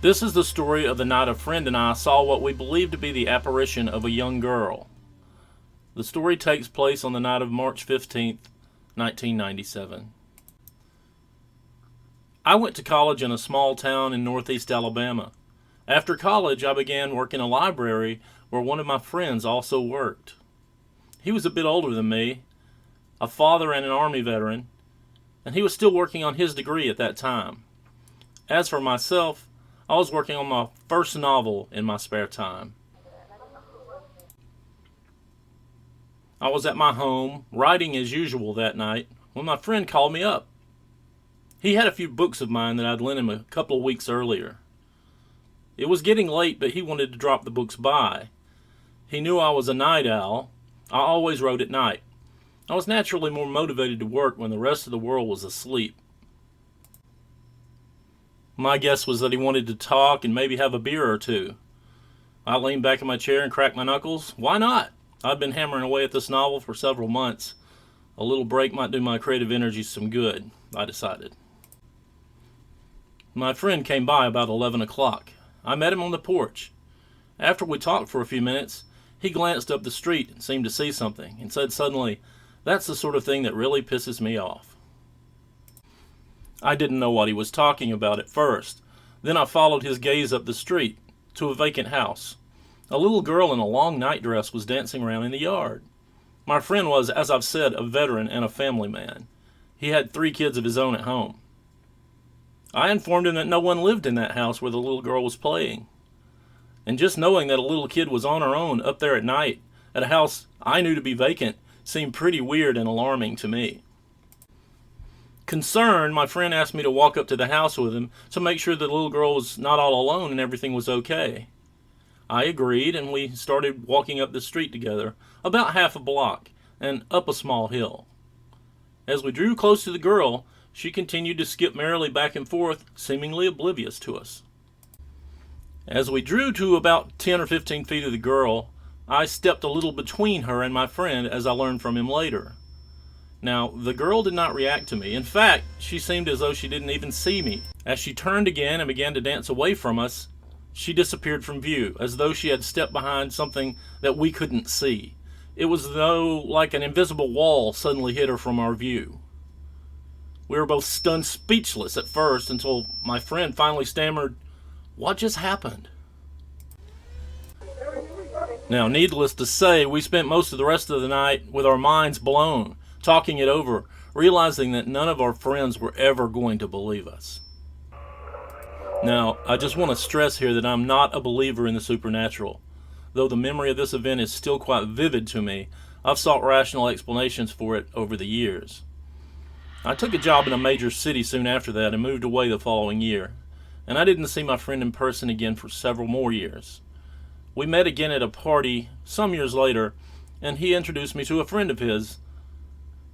This is the story of the night a friend and I saw what we believe to be the apparition of a young girl. The story takes place on the night of March 15th, 1997. I went to college in a small town in northeast Alabama. After college, I began work in a library where one of my friends also worked. He was a bit older than me, a father and an Army veteran, and he was still working on his degree at that time. As for myself, I was working on my first novel in my spare time. I was at my home, writing as usual that night, when my friend called me up. He had a few books of mine that I'd lent him a couple of weeks earlier. It was getting late, but he wanted to drop the books by. He knew I was a night owl. I always wrote at night. I was naturally more motivated to work when the rest of the world was asleep. My guess was that he wanted to talk and maybe have a beer or two. I leaned back in my chair and cracked my knuckles. Why not? I'd been hammering away at this novel for several months. A little break might do my creative energy some good, I decided. My friend came by about 11 o'clock. I met him on the porch. After we talked for a few minutes, he glanced up the street and seemed to see something, and said suddenly, "That's the sort of thing that really pisses me off." I didn't know what he was talking about at first. Then I followed his gaze up the street, to a vacant house. A little girl in a long nightdress was dancing around in the yard. My friend was, as I've said, a veteran and a family man. He had 3 kids of his own at home. I informed him that no one lived in that house where the little girl was playing. And just knowing that a little kid was on her own up there at night, at a house I knew to be vacant, seemed pretty weird and alarming to me. Concerned, my friend asked me to walk up to the house with him to make sure the little girl was not all alone and everything was okay. I agreed, and we started walking up the street together, about half a block, and up a small hill. As we drew close to the girl, she continued to skip merrily back and forth, seemingly oblivious to us. As we drew to about 10 or 15 feet of the girl, I stepped a little between her and my friend, as I learned from him later. Now, the girl did not react to me. In fact, she seemed as though she didn't even see me. As she turned again and began to dance away from us, she disappeared from view, as though she had stepped behind something that we couldn't see. It was as though like an invisible wall suddenly hid her from our view. We were both stunned speechless at first, until my friend finally stammered, "What just happened?" Now, needless to say, we spent most of the rest of the night with our minds blown, talking it over, realizing that none of our friends were ever going to believe us. Now, I just want to stress here that I'm not a believer in the supernatural. Though the memory of this event is still quite vivid to me, I've sought rational explanations for it over the years. I took a job in a major city soon after that and moved away the following year, and I didn't see my friend in person again for several more years. We met again at a party some years later, and he introduced me to a friend of his,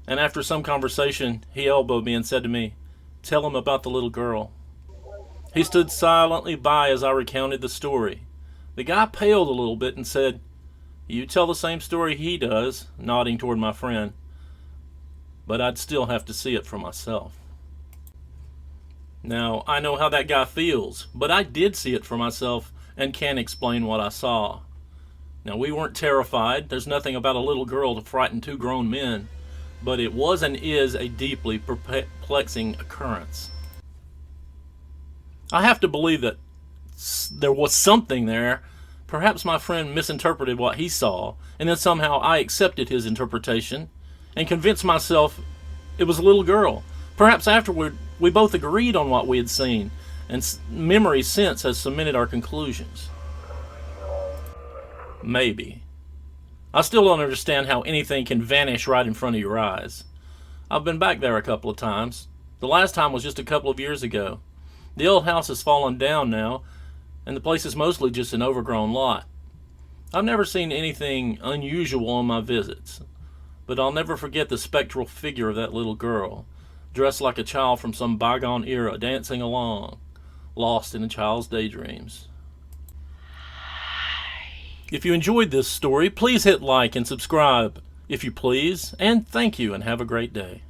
and after some conversation, he elbowed me and said to me, "Tell him about the little girl." He stood silently by as I recounted the story. The guy paled a little bit and said, "You tell the same story he does," nodding toward my friend, "but I'd still have to see it for myself." Now, I know how that guy feels, but I did see it for myself and can explain what I saw. Now, we weren't terrified. There's nothing about a little girl to frighten 2 grown men, but it was and is a deeply perplexing occurrence. I have to believe that there was something there. Perhaps my friend misinterpreted what he saw, and then somehow I accepted his interpretation and convinced myself it was a little girl. Perhaps afterward we both agreed on what we had seen, and memory since has cemented our conclusions. Maybe. I still don't understand how anything can vanish right in front of your eyes. I've been back there a couple of times. The last time was just a couple of years ago. The old house has fallen down now, and the place is mostly just an overgrown lot. I've never seen anything unusual on my visits, but I'll never forget the spectral figure of that little girl, dressed like a child from some bygone era, dancing along, lost in a child's daydreams. If you enjoyed this story, please hit like and subscribe, if you please, and thank you, and have a great day.